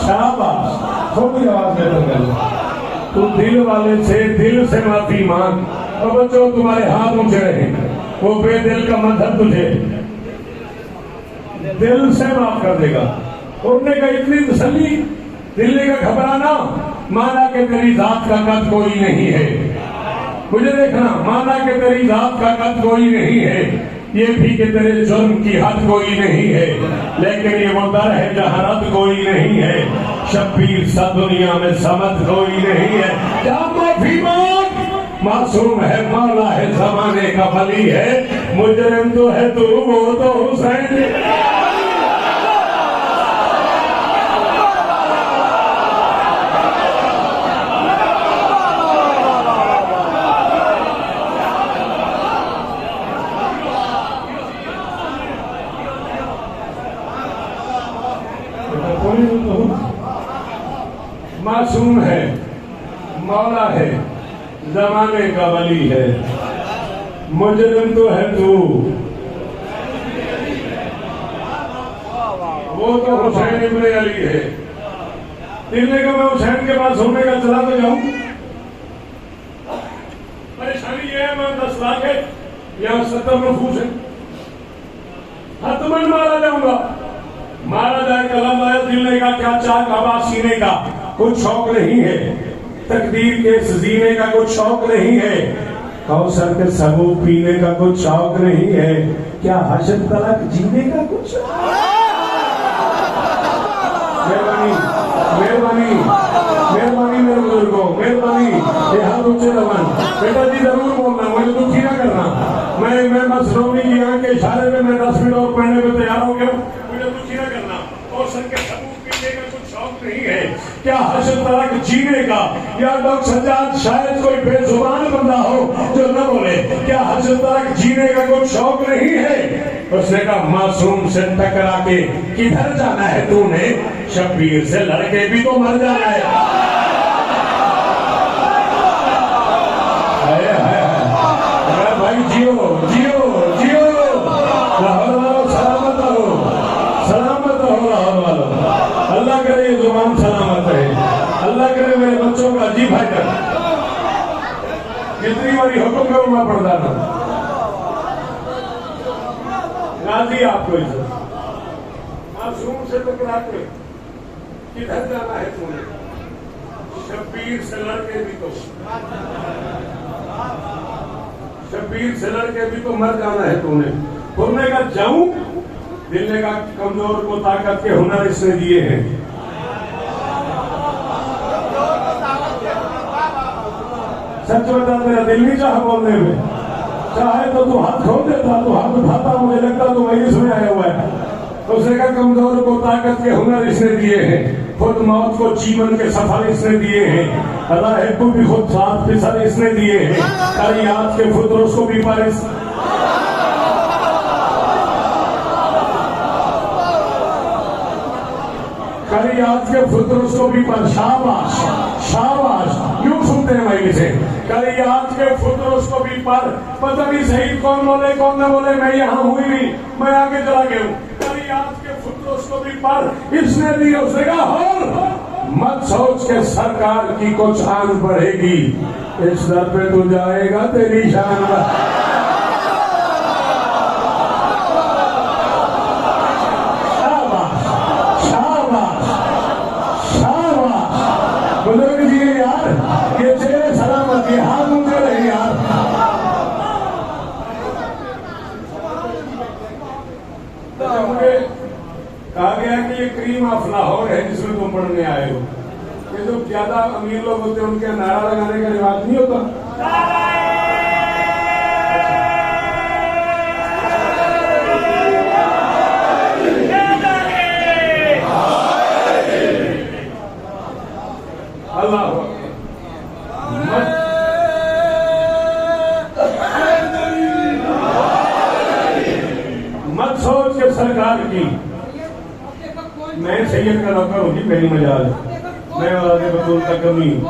शाबाश, थोड़ी आवाज में तो कर। तू दिल वाले से दिल से माफी मांग। और बच्चों तुम्हारे हाथ ऊंचे रहे, वो बेदिल का मजहब तुझे दिल से माफ कर देगा। उड़ने का इतनी तसल्ली, दिल्ली का घबराना, माना कि तेरी जात का कद कोई नहीं है। मुझे देखना, माना कि तेरी जात का कद कोई नहीं है, ये भी कि तेरे जुर्म की हद कोई नहीं है, लेकिन ये वो दर है जहाँ रद कोई नहीं है। शब्बीर सा दुनिया में समझ कोई नहीं है। क्या माफी मांग, मासूम है, मौला है, जमाने का वली है। मुजरिम तो है तू, वो तो हुसैन। मासूम है, मौला है, जमाने का वली है। मुजरिम तो है तू, वो तो हुसैन इब्ने अली है। दिल्ली का मैं हुसैन के पास होने का चला तो जाऊं। परेशानी ये है, मैं 10 लाख है, यहाँ 70 नफूस है, हतमन मारा जाऊंगा। मारा जाए, कलम आया, दिल्ली का क्या चाक हवा सीने का कुछ शौक नहीं है, तकदीर के जीने का कुछ शौक नहीं है, कौसर के सबूत पीने का कुछ शौक नहीं है, क्या हशर तलक जीने का कुछ। मेहरबानी मेहरबानी मेहरबानी मेरे बुजुर्गों, मेहरबानी, ये हाथ ऊंचे रवन। बेटा जी जरूर बोलना, मुझे दुखी ना करना। मैं बस रोनी की आंख के इशारे में मैं 10 मिनट और पढ़ने में तैयार हो गया, मुझे दुखी ना करना। कौसर के सबूत पीने का कुछ शौक नहीं है, क्या हशर तलक जीने का। या डॉक्टर सज्जाद शायद कोई बेजुबान बंदा हो जो न बोले, क्या हशर तलक जीने का कुछ शौक नहीं है। उसने कहा मासूम से टकरा के किधर जाना है तूने, शब्बीर से लड़के भी तो मर जाना है। भाई जियो जियो जियो, लाहौर वालों सलामत रहो, सलामत रहो लाहौर वालों। अल्लाह करे ये जुबान सलामत रहे, अल्लाह करे मेरे बच्चों का जी भाई कर। कितनी बारी हुक्म करूंगा पड़ता ना, राजी आपको इज्जत। मासूम से टकरा के किधर जाना है तूने, शब्बीर से लड़के भी तो, शब्बीर से लड़के भी तो मर जाना है तूने। बोलने का जाऊं, दिल का कमजोर को ताकत के हुनर इसने दिए हैं। सच बता, तेरा दिल नहीं चाह बोलने में, चाहे तो तू हाथ खोल देता, तू हाथ उठाता, मुझे लगता तो वही सुने आया हुआ है। उसने का कमजोर को ताकत के हुनर इसने दिए हैं, खुद मौत को जीवन के सफर इसने दिए हैं, राह को भी खुद साथ फिसल इसने दिए हैं, कायनात के फुतरों को भी पारिस। कायनात के फुतरों को भी पर शाबाश शाबाश, यूं सुनते हैं भाई से। कायनात के फुतरों को भी पर, पता नहीं शहीद कौन बोले कौन न बोले, मैं यहाँ हुई नहीं, मैं आगे चला गया हूँ। कायनात के फुतरों को भी पर इसने दी। उसने कहा और मत सोच के सरकार की कुछ आन बढ़ेगी, इस दर पे तू जाएगा तेरी शान। शाबाश शाबाश शाबाश, बुजुर्ग जी यार, ये चेहरे सलामत, ये हाथ ऊंचे रहे यार। मुझे कहा गया कि ये क्रीम ऑफ लाहौर है जिसमें तुम पढ़ने आए हो। ये जो ज्यादा अमीर लोग होते हैं उनके नारा लगाने का रिवाज नहीं होता। अल्लाह मत सोच के सरकार की, मैं सैयद का नौकर हूँ जी, मेरी मजाल, मैं वाले बतूल का कमी हूँ।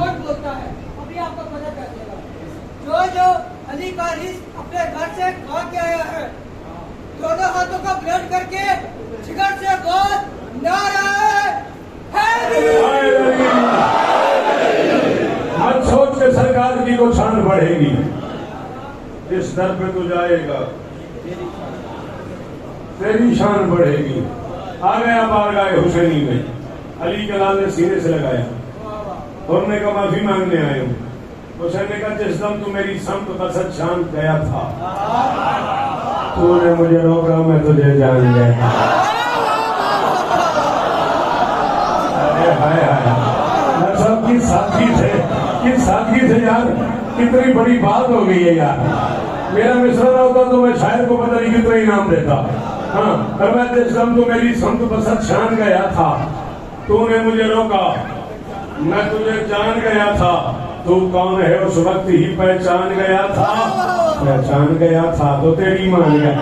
जो अली का रिस्क अपने घर से खा के आया है, दोनों हाथों का ब्लेंड करके जिगर से गोद नारा है। सरकार की तो शान बढ़ेगी। जिस दर पे तू जाएगा तेरी शान बढ़ेगी। आ गया बारगाह हुसैनी में, अली के लाल ने सीने से लगाया और ने कहा माफी मांगने आए हूँ। हुसैन ने कहा जिस दम तू मेरी समत बसत शान गया था, तूने मुझे रोका, मैं तुझे जान गया। अरे हाय हाय, सब की साथी थे, किस साथी थे यार, कितनी बड़ी बात हो गई है यार। मेरा मिश्रा होता तो मैं शायर को पता नहीं कितना इनाम देता। हाँ, और मैं जिस दम तू मेरी समत बसत शान गया था, तूने मुझे रोका, मैं तुझे जान गया था। तू कौन है उस वक्त ही पहचान गया था, पहचान गया था तो तेरी मान गया।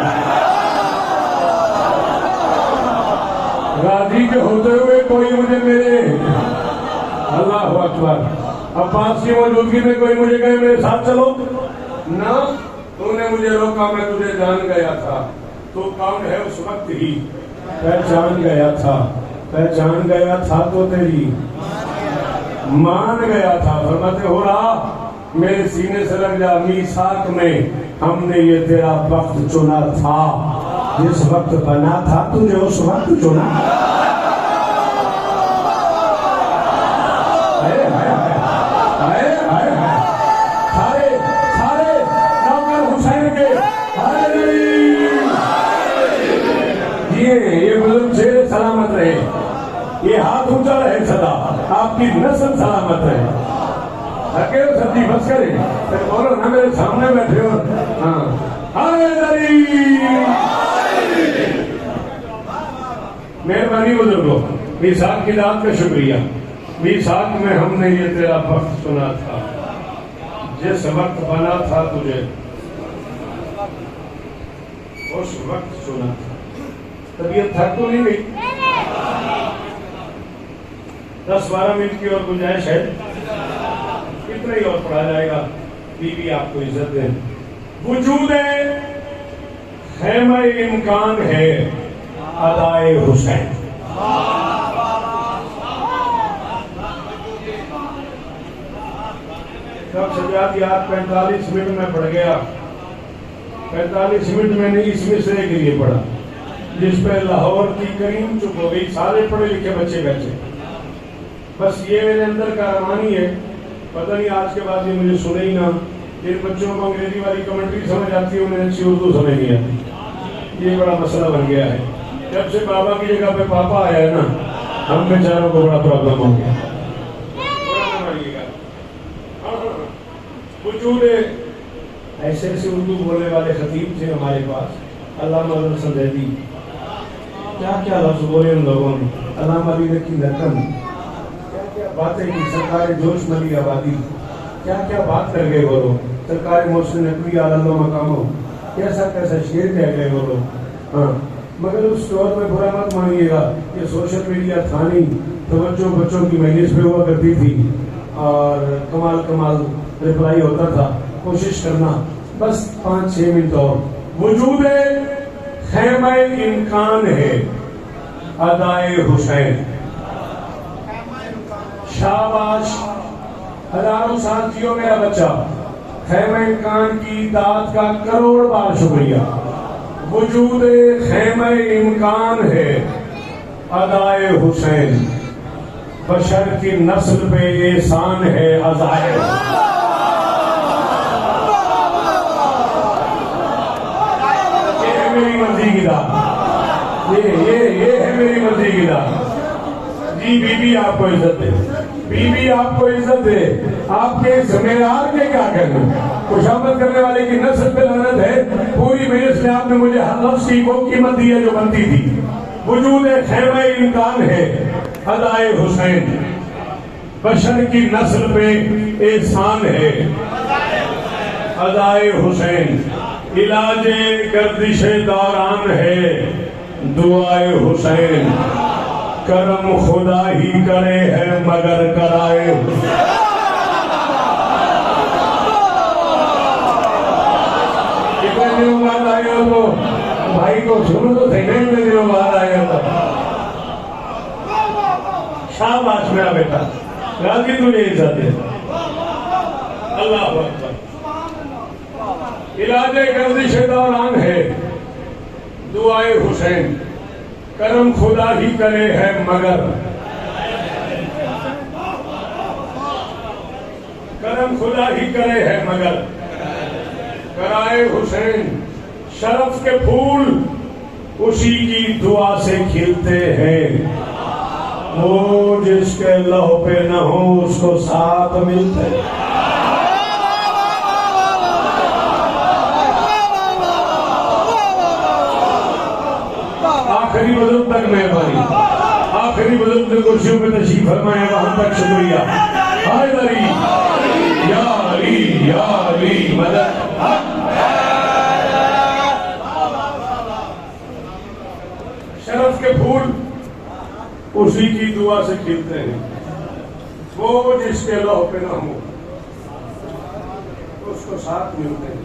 राजी के होते हुए कोई मुझे मेरे, अल्लाह अकबर, अब्बास की मौजूदगी में कोई मुझे कहे मेरे साथ चलो ना, तूने मुझे रोका, मैं तुझे जान गया था। तू कौन है उस वक्त ही पहचान गया था, पहचान गया था तो तेरी मान गया था। फरमाते हो रहा मेरे सीने से लग जा, मीसाक में हमने ये तेरा वक्त चुना था, जिस वक्त बना था तुझे उस वक्त चुना। सारे सारे नौकर हुसैन के ये बुजुर्ग शेर सलामत रहे, ये हाथ ऊंचा रहे सदा, आपकी नस्ल सलामत रहे। अकेले सब्जी बस करे फिर बोलो ना, मेरे सामने बैठे हो। हाँ, मेहरबानी बुजुर्गो, मीसाक की दात का शुक्रिया। मीसाक में हमने ये तेरा वक्त सुना था, जिस वक्त बना था तुझे उस वक्त सुना था। तबीयत थक तो नहीं गई? 10-12 मिनट की और गुंजाइश है, कितना ही और पढ़ा जाएगा। बीवी आपको इज्जत दे। वजूद खैमा इम्कान है अदाए हुसैन। कब सजाद याद 45 मिनट में पढ़ गया, 45 मिनट में नहीं, इस मिसरे के लिए पढ़ा जिस पे लाहौर की करीम चुप हो गई। सारे पढ़े लिखे बच्चे बैठे, बस ये मेरे अंदर का अरमानी है। पता नहीं आज के बाद ये मुझे सुने ही ना। जिन बच्चों को अंग्रेजी वाली कमेंट्री समझ आती है उन्हें अच्छी उर्दू समझ नहीं आती। ये बड़ा मसला बन गया है। जब से बाबा की जगह पे पापा आया है ना, हम बेचारों को बड़ा प्रॉब्लम हो गया। वजूद ऐसे ऐसे उर्दू बोलने वाले खतीब थे हमारे पास, अल्लामा संदेदी, क्या क्या लफ्ज बोले उन लोगों ने। अल्लामा अली की लखन, क्या क्या बातें की। सरकार जोश मली आबादी, क्या क्या बात कर गए वो लोग। सरकार मोहसिन नकवी आला मकाम, कैसा कैसा शेर कह गए वो लोग। हाँ, मगर उस दौर में बुरा मत मानिएगा, ये सोशल मीडिया था नहीं, तवज्जो बच्चों की मजलिस पे हुआ करती थी और कमाल कमाल रिप्लाई होता था। कोशिश करना बस 5-6 मिनट और। वजूद खैमा इम्कान है अदाए हुसैन। शाबाश, हजारों साथियों, मेरा बच्चा खैमा इम्कान की दात का करोड़ बार शुक्रिया। वजूद खैमा इम्कान है अदाए हुसैन। बशर की नस्ल पे एहसान है अज़ाए। ये है मेरी मर्जी की दात, ये है मेरी मर्जी की दात। जी बीबी आपको इज्जत दे, बीबी आपको इज्जत दे। आपके जमेदार के क्या कहना, खुशामद करने वाले की नस्ल पे लानत है। पूरी मजलिस में आपने मुझे हर लफ्ज़ की वो कीमत दी है जो बनती थी। वजूद खैमा इम्कान है अदाए हुसैन। बशर की नस्ल पे एहसान है अदाए हुसैन। इलाजे गर्दिशे दौरान है दुआए हुसैन। करम खुदा ही करे है मगर कराए। कितने दिनों बाद आए हो तो भाई को सुनो तो सही, नहीं कितने दिनों बाद आए हो तो। शाबाश मेरा बेटा, राजी तुझे इज्जत दे। अल्लाह अकबर। इलाजे गर्दिश दौरान है दुआए हुसैन, करम खुदा ही करे है मगर, करम खुदा ही करे है मगर, कराए हुसैन शरफ के फूल उसी की दुआ से खिलते हैं। वो जिसके लहू पे न हो उसको साथ मिलते हैं। आखिरी बुजुर्ग तक मेहरबानी, आखिरी बुजुर्ग ने कुर्सियों पे तशरीफ फरमाया, वहां तक शुक्रिया। हाय अली या अली या अली मदद। शरफ के फूल उसी की दुआ से खिलते हैं। वो जिसके लौह पे न हो उसको साथ मिलते हैं।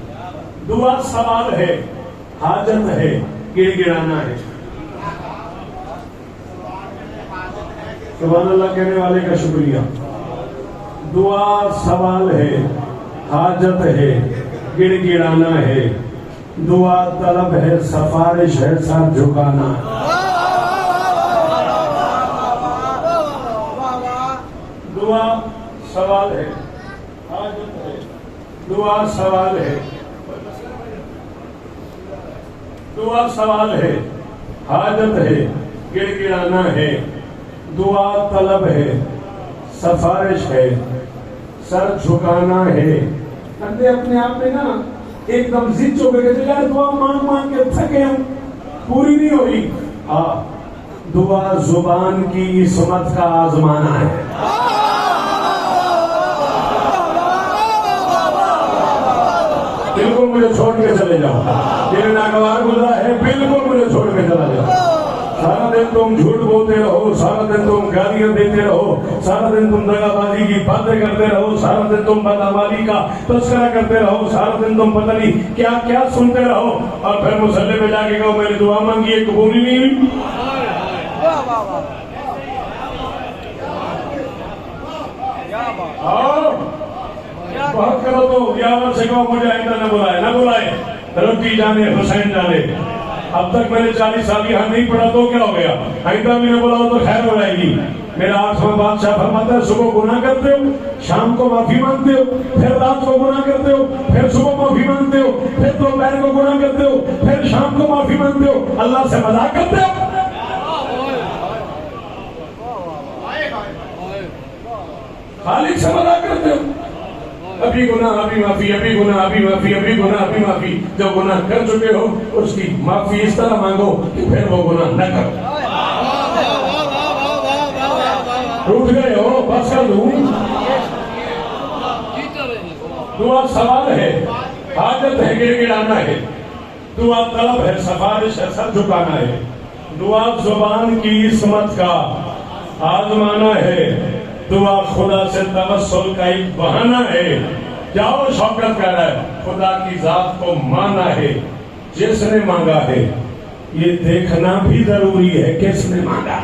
दुआ सवाल है, हाजत है, गिड़गिड़ाना है। सुभान अल्लाह कहने वाले का शुक्रिया। दुआ सवाल है, हाजत है, गिड़गिड़ाना है। दुआ तलब है, सफारिश है, सर झुकाना है। दुआ सवाल है, हाजत है, दुआ सवाल है, दुआ सवाल है, हाजत है, गिड़गिड़ाना है। दुआ तलब है, सफारिश है, सर झुकाना है। बंदे अपने आप में ना एकदम जिद हो गए, यार दुआ मांग मांग के थके हम, पूरी नहीं हुई। हाँ, दुआ जुबान की इसमत का आजमाना है। बिल्कुल मुझे छोड़ के चले जाओ, ये नागवार गुजरा है, बिल्कुल मुझे छोड़ के चला जाओ। सारा दिन तुम झूठ बोलते रहो, सारा दिन तुम गालियां देते रहो, सारा दिन तुम दगाबाजी की बातें करते रहो, सारा दिन तुम बदअमाली का तस्करा करते रहो, सारा दिन तुम पता नहीं क्या क्या सुनते रहो, और फिर मुसल्ले पे जाके कहो मेरी दुआ मांगी है, कबूल ही नहीं हुई। बहुत करो तो यावर से कहो मुझे आइंदा न बुलाए, न बुलाए, रोटी जाने हुसैन जाने। अब तक मैंने 40 साल यहाँ नहीं पढ़ा तो क्या हो गया, आइंदा भी न बुलाओ तो खैर हो जाएगी। मेरा 8वां बादशाह फरमाता है, सुबह गुनाह करते हो, शाम को माफी मांगते हो, फिर रात को गुनाह करते हो, फिर सुबह माफी मांगते हो, फिर दोपहर को गुनाह करते हो, फिर शाम को माफी मांगते हो, अल्लाह से मजाक करते हो। खालिक से मजाक करते हो। अभी गुनाह अभी माफी, अभी गुनाह अभी माफी, अभी गुनाह अभी माफी। जब गुनाह कर चुके हो उसकी माफी इस तरह मांगो कि फिर वो गुनाह न करो। रूठ गए हो, बस कर दूं। दुआ सवाल है, हाजत है, गिड़गिड़ाना है। दुआ तलब है, सफारिश है, सर झुकाना है। दुआ जुबान की इसमत का आजमाना है। दुआ खुदा से तवस्सुल का एक बहाना है। जाओ शौकत कर रहा है, खुदा की जात को माना है। जिसने मांगा है ये देखना भी जरूरी है किसने मांगा।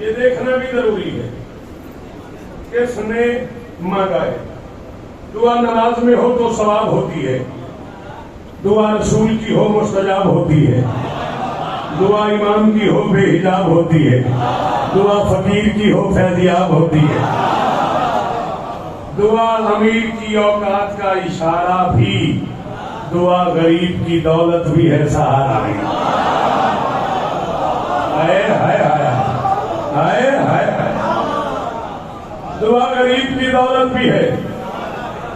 ये देखना भी जरूरी है किसने मांगा है। दुआ नमाज में हो तो सवाब होती है, दुआ रसूल की हो मुस्तजाब होती है, दुआ इमाम की हो बेहिजाब होती है, दुआ फकीर की हो फैजियाब होती है, दुआ अमीर की औकात का इशारा भी, दुआ गरीब की दौलत भी है सहारा भी। हाय हाय हाय हाय हाय हाय। दुआ गरीब की दौलत भी है।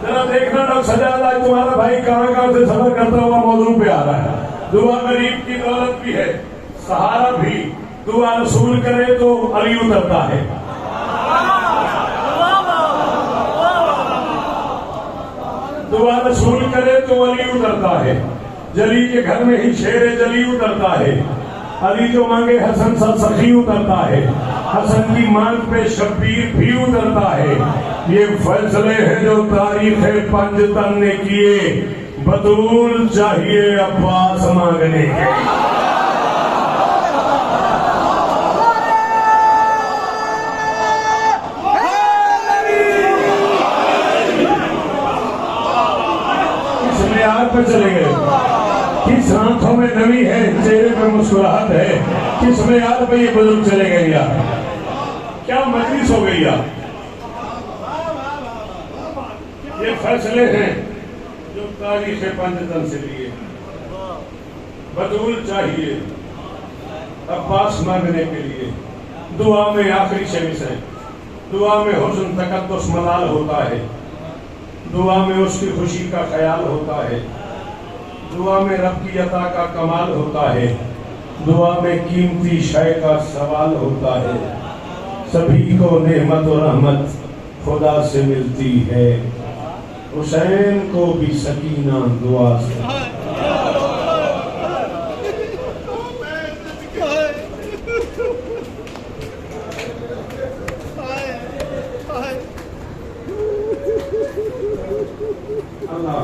जरा देखना डॉक्टर सजाद, आज तुम्हारा भाई कहां कहां से सफर करता हुआ मौजू पे आ रहा है। दुआ गरीब की दौलत भी है, सहारा भी। दुआ रसूल करे तो अली उतरता है। दुआ रसूल करे तो अली उतरता है। जली के घर में ही शेर जली उतरता है। अली जो मांगे हसन सा सखी उतरता है। हसन की मांग पे शब्बीर भी उतरता है। ये फैसले हैं जो तारीख पंजतन ने किए, बतूल चाहिए अब्बास मांगने के। किस मियाद पे चले गए, किस आंखों में नमी है, चेहरे पे मुस्कुराहट है, किस मियाद पे ये बुजुर्ग चले गए यार, क्या मजलिस हो गई यार। ये फैसले हैं जो तारीख पंजतन से लिए, बतूल चाहिए अब्बास मांगने के लिए। दुआ में आखिरी शेष है, दुआ में हुस्न तकद्दुस मलाल होता है, दुआ में उसकी खुशी का ख्याल होता है, दुआ में रब की अता का कमाल होता है, दुआ में कीमती शय का सवाल होता है। सभी को नेमत और रहमत खुदा से मिलती है, हुसैन को भी सकीना दुआ से। अल्लाह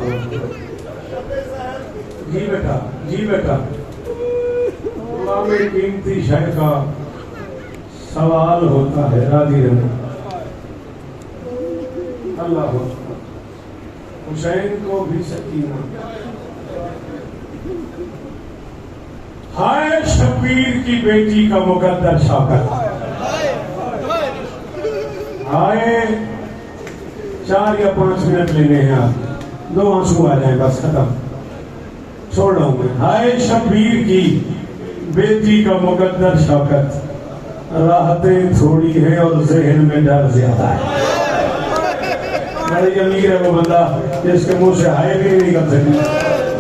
जी बेटा, जी बेटा, दुआ में कीमती शय का सवाल होता है। राजी रहना। अल्लाह हुसैन को भी सकीना। हाय शब्बीर की बेटी का मुकद्दर शौकत, हाय 4 या 5 मिनट लेने हैं आप, 2 आंसू आ जाए बस, खत्म, छोड़ रहा हूं मैं। हाय शब्बीर की बेटी का मुकद्दर शौकत, राहतें थोड़ी है और जहन में डर ज्यादा है। बड़ी अमीर है वो बंदा जिसके मुंह से हाय भी नहीं कर सके,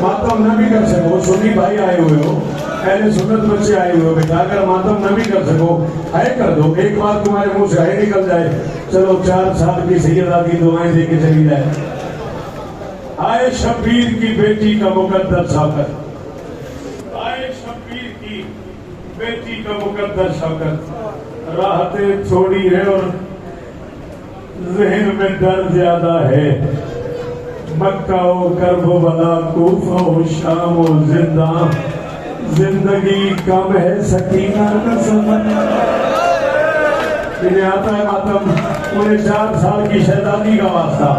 मातम न भी कर सको। सुन्नी भाई आए हुए हो, पहले सुन्नत बच्चे आए हुए हो बेटा, अगर मातम न भी कर सको हाय कर दो। एक बार तुम्हारे मुंह से हाय निकल जाए, चलो 4 साल की सैयदा की दुआएं दे के चली जाए। हाय शब्बीर की बेटी का मुकद्दर शौकत, हाय शब्बीर की बेटी का मुकद्दर शौकत, राहतें थोड़ी है और ज़हन में डर ज्यादा है। मक्का हो करबला, कूफा हो शाम हो जिंदा, जिंदगी कम है सकीना का समय। इन्हें आता है मातम, उन्हें 4 साल की शहजादी का वास्ता,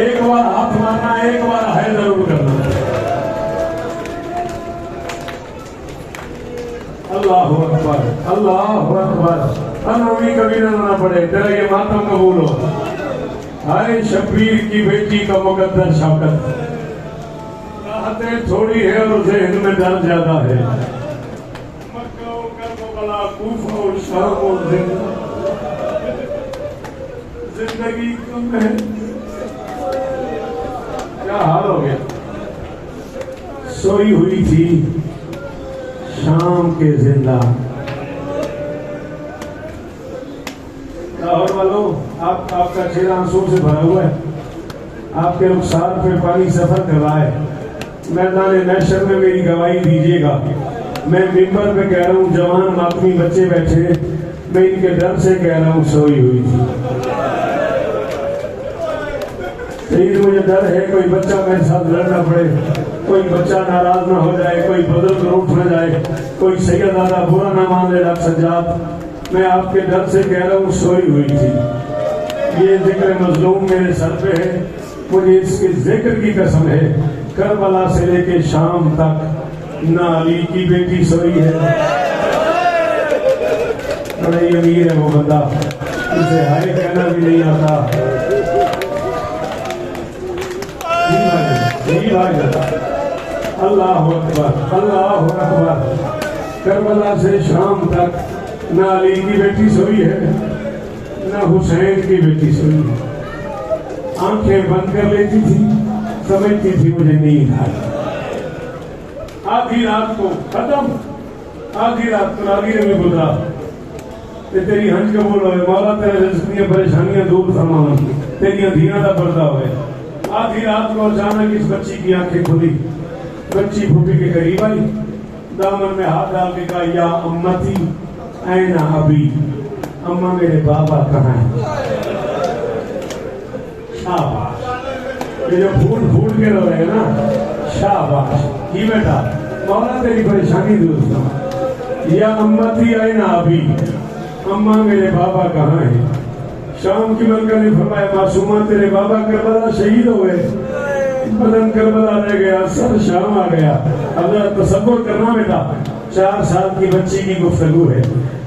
एक बार हाथ मारना, एक बार है जरूर करना। अल्लाह अकबर, अल्लाह अकबर। अनोवी कभी ना पड़े, तेरा ये मातम कबूल हो। हाय शब्बीर की बेटी का मुकद्दर शौकत, राहतें थोड़ी है और ज़हन में डर ज्यादा है। मक्का हो करबला, कूफा हो शाम हो जिंदा, जिंदगी कम है। क्या हाल हो गया। सोई हुई थी शाम के जिंदा। लाहौर वालों, आपका चेहरा आंसू से भरा हुआ है, आपके रुखसार पे पानी सफर कर रहा है। मैदान नशर में मेरी गवाही दीजिएगा। मैं मिंबर पे कह रहा हूँ, जवान मातमी बच्चे बैठे, मैं इनके डर से कह रहा हूँ सोई हुई थी। मुझे डर है कोई बच्चा मेरे साथ लड़ना पड़े, कोई बच्चा नाराज ना हो जाए, कोई बुजुर्ग रूठ न जाए, कोई सैयदादा बुरा ना मान ले। डॉक्टर सज्जाद, मैं आपके डर से कह रहा हूँ सोई हुई थी। ये जिक्र मजलूम मेरे सर पे है, मुझे इसके जिक्र की कसम है, करबला से लेके शाम तक ना अली की बेटी सोई है। बड़ा ही अमीर है वो बंदा, उसे हाय कहना भी नहीं आता। अल्लाह अकबर, अल्लाह अकबर। करबला से शाम तक ना अली की बेटी सोई है, ना हुसैन की बेटी सोई है। आंखें बंद कर लेती थी, समझती थी मुझे नींद आई। आधी रात को खत्म, आधी रात को रागी ने गुजरा, तेरी हंज कबूल होए मौला, तेरे रिज़्क़ परेशानियां दूर फरमावन, तेरियां धीना का पर्दा होए। आधी रात को अचानक इस बच्ची की आंखें खुली, बच्ची फूफी के करीब आई, दामन में हाथ डाल के कहा, या अम्मती ऐना अभी, अम्मा मेरे बाबा कहाँ है? शाबाश, ये जो फूट फूट के रो रहे हैं ना, शाबाश। ही बेटा मौला तेरी परेशानी दूर कर। या अम्मती आए ना अभी, अम्मा मेरे बाबा कहाँ है? शाम की मलका ने फरमाया मासूमा तेरे बाबा करबला शहीद हो गए, बदन करबला रह गया, सर शाम आ गया। अब तसव्वुर करना बेटा, 4 साल की बच्ची की गुफ्तगू है।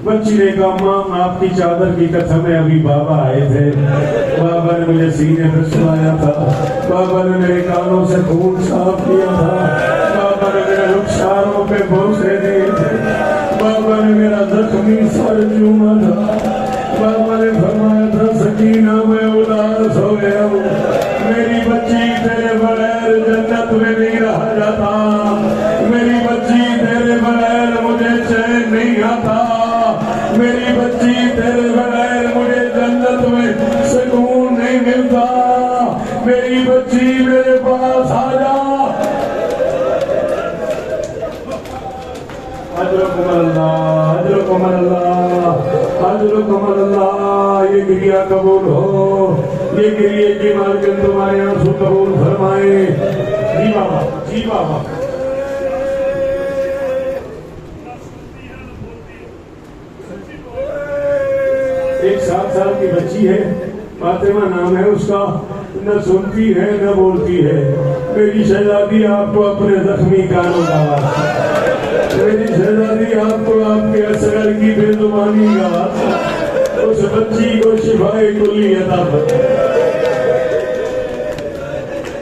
बच्ची ने कहा माँ आपकी चादर की कसम है, अभी बाबा आए थे, बाबा ने मुझे सीने पर सुलाया था, बाबा ने मेरे कानों से खून साफ किया था, बाबा ने मेरे रुखसारों पे भरोसे दिए थे, बाबा ने मेरा जख्मी सर चूमा था, बाबा ने फरमाया था सकीना मैं उदास हो गया हूँ, मेरी बच्ची तेरे बगैर जन्नत में नहीं रहा जाता, मेरी बच्ची तेरे बगैर मुझे चैन नहीं आता, मेरी बच्ची तेरे बगैर मुझे जन्नत में सुकून नहीं मिलता, मेरी बच्ची मेरे पास आ जा। ये गिरिया कबूल हो, ये गिरिए की मालकिन तुम्हारे आंसू कबूल फरमाए। जी बाबा, जी बाबा। एक 7 साल की बच्ची है, फातिमा नाम है उसका, न सुनती है न बोलती है। मेरी शहजादी आपको अपने जख्मी कानों का वास्ता, मेरी शहजादी आपको आपके असगर की बेजुबानी का वास्ता, उस बच्ची को शिफाए कुल्ली अता फरमाए।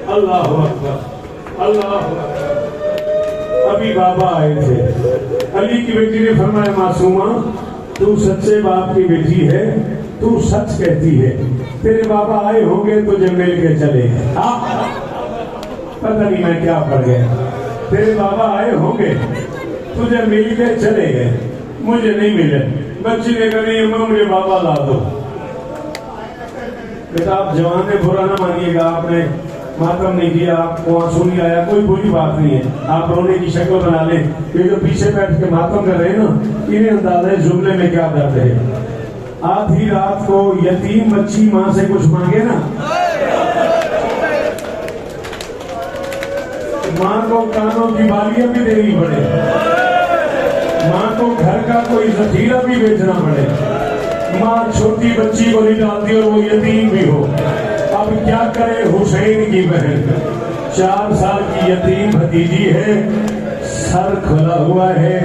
अल्लाह अकबर, अल्लाह अकबर। अभी बाबा आए थे, अली की बेटी ने फरमाया मासूमा तू सच्चे बाप की बेटी है, तू सच कहती है, तेरे बाबा आए होंगे तुझे मिल के चले। पता नहीं मैं क्या पढ़ गया, तेरे बाबा आए होंगे तुझे मिल के चले गए, मुझे नहीं मिले। बच्ची ने कहा नहीं अम्मा मुझे बाबा ला दो। बेटा आप जवान ने बुरा ना मानिएगा, आपने मातम नहीं किया, आपको आंसू नहीं आया, कोई बुरी बात नहीं है, आप रोने की शक्ल बना लें। ये जो पीछे बैठ के मातम कर रहे हैं ना, इन्हें अंदाजा है जुमले में क्या दर्द है। आधी रात को यतीम बच्ची माँ से कुछ मांगे ना, माँ को कानों की बालियां भी देनी पड़े, माँ को घर का कोई जखीरा भी बेचना पड़े, माँ छोटी बच्ची को नहीं डालती और वो यतीम भी हो। अब क्या करे हुसैन की बहन 4 साल की यतीम भतीजी है, सर खुला हुआ है,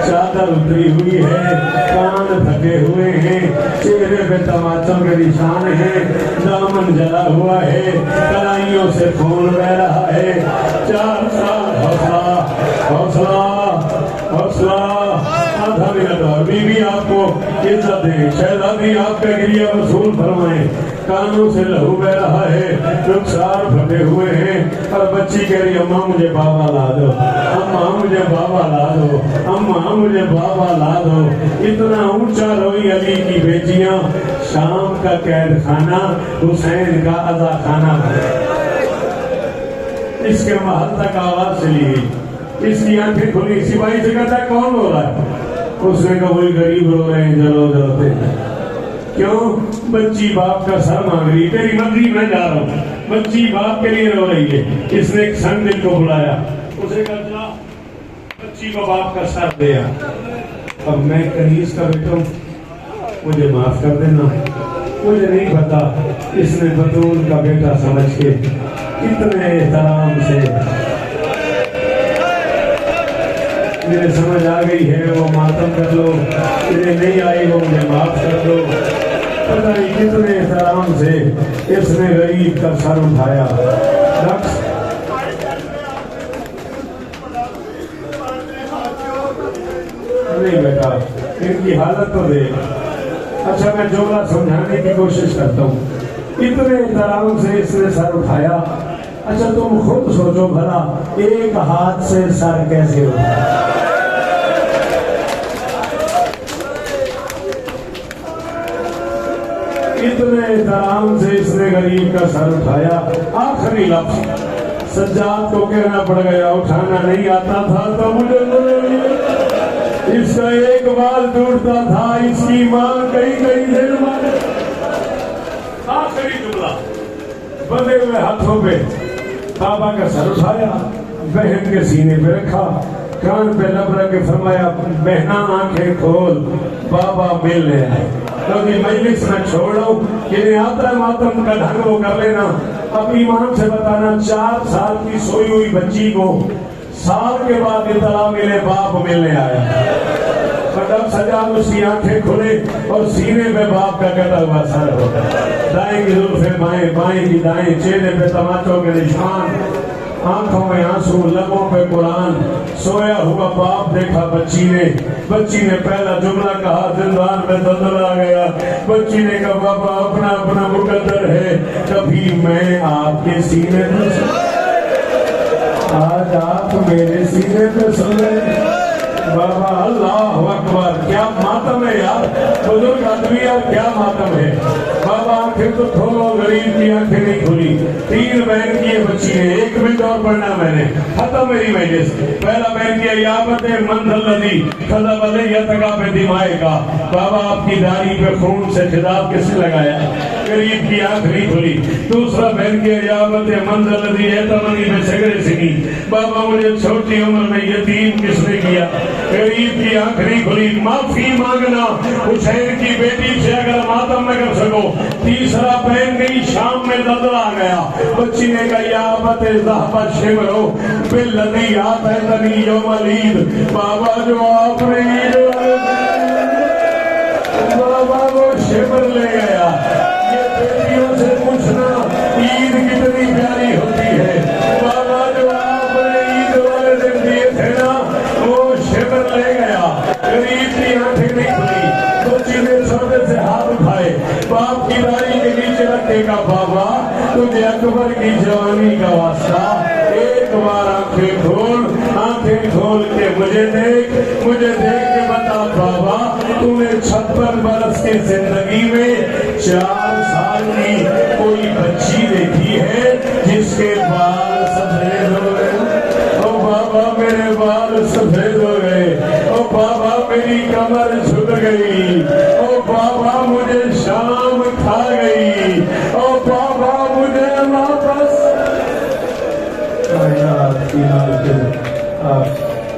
चादर उतरी हुई है, कान फटे हुए हैं, चेहरे पे तमाचों के निशान है, दामन जला हुआ है, कलाइयों से खून बह रहा है। 4 साल। हौसला हौसला हौसला। आधा मिनट और बीवी आपको इज्जत दे, शहजादी आपका गिरिया वसूल फरमाए। कानों से लहू बह रहा है, रुखसार फटे हुए हैं, और बच्ची कह रही अम्मा मुझे बाबा ला दो, अम्मा मुझे बाबा ला दो, अम्मा मुझे बाबा ला दो। इतना ऊंचा रोई अली की बेटियां, शाम का कैद खाना हुसैन का अजा खाना। इसके महल तक आवाज चली गई, इसकी आंखें खुली, सिपाही से कहता है कौन रो रहा है? उसने कहा वही गरीब रो रहे हैं जलो जलते। क्यों? बच्ची बाप का सर मांग रही, तेरी मर्जी मैं जा रहा हूँ, बच्ची बाप के लिए रो रही है। इसने एक संग दिल को बुलाया, उसे कहा बच्ची को बाप का सर दिया। अब मैं कनीज का बेटा हूँ, मुझे माफ कर देना, मुझे नहीं पता इसने बतूल का बेटा समझ के कितने एहतराम से मुझे समझ आ गई है, वो मातम कर लो, मुझे नहीं आई वो मुझे माफ कर दो। पता नहीं कितने एहतराम से इसने गरीब का सर उठाया। नहीं बेटा इनकी हालत तो देख। अच्छा मैं जोला समझाने की कोशिश करता हूँ। इतने एहतराम से इसने सर उठाया। अच्छा तुम खुद सोचो भला एक हाथ से सर कैसे उठाया? इतने एहतराम से इसने गरीब का सर उठाया। आखिरी लफ्ज सज्जाद को कहना पड़ गया, उठाना नहीं आता था तो मुझे इसका एक बाल टूटता था, इसकी मां कई कई दिन मारे। आखिरी जुमला बंधे हुए हाथों पे बाबा का सर उठाया, बहन के सीने पे रखा, कान पे लब रख के फरमाया, बहना आंखें खोल, बाबा मिलने आए। क्योंकि मजलिस में छोड़ो कि आता है मातम का ढंग वो कर लेना। अब ईमान से बताना, 4 साल की सोई हुई बच्ची को साल के बाद इतला मिले बाप मिलने आया। मतलब सजा उसकी आंखें खुले और सीने पे बाप का कटा हुआ सर होता, दाएं की जुल्फे बाएं, बाएं की दाएं, चेहरे पे तमाचों के निशान, आंखों में आंसू, लबों पे कुरान। सोया हुआ बाप देखा बच्ची ने पहला जुमला कहा, जिंदान में दंदल आ गया। बच्ची ने कहा, बाबा अपना अपना मुकद्दर है, कभी मैं आपके सीने पे, आज आप मेरे सीने पे सो गए। बाबा अल्लाह अकबर, क्या मातम है यार, बुजुर्ग आदमी यार, क्या मातम है। बाबा आंखें तो खोलो, गरीब की आंखें नहीं खुली। 3 बहन की बच्ची है, एक मिनट और पढ़ना मैंने, खत्म मेरी वजह से। पहला बहन की याबत मंदल नदी खदा बले यतका पे दिमाए का। बाबा आपकी दाढ़ी पे खून से खिताब किसने लगाया, गरीब की आंख नहीं खुली। दूसरा बहन की याबत मंदल नदी एतमनी में सिगरे सिगी। बाबा मुझे छोटी उम्र में यतीम किसने किया, गरीब की आंख नहीं खुली। माफी मांगना हुसैन की बेटी से अगर मातम न कर सको। तीसरा बहन गई शाम में दलदल आ गया, बच्ची ने कहा याबत ज़हबत शिमरो बिल्लदी आतनी यौमलीद। बाबा जो आपने ईद बाबा वो शिमर ले गया। ये बेटियों से पूछना ईद कितनी प्यारी होती है। बाबा जो आपने ईद वाले दिन दिए थे ना, वो शिमर ले गया। गरीब की आंखें नहीं खुली, बच्ची ने सौदे से हाथ उठाए, बाप की दाढ़ी के नीचे रखे का, बाबा तुझे अकबर की जवानी का वास्ता, एक बार आंखें खोल के मुझे देख के बता बाबा, तूने 56 बरस की जिंदगी में 4 साल की कोई बच्ची देखी है जिसके बाल सफेद हो गए? ओ बाबा मेरे बाल सफेद हो गए, ओ बाबा मेरी कमर झुक गई, ओ बाबा मुझे शाम खा गई, ओ बाबा मुझे वापस आप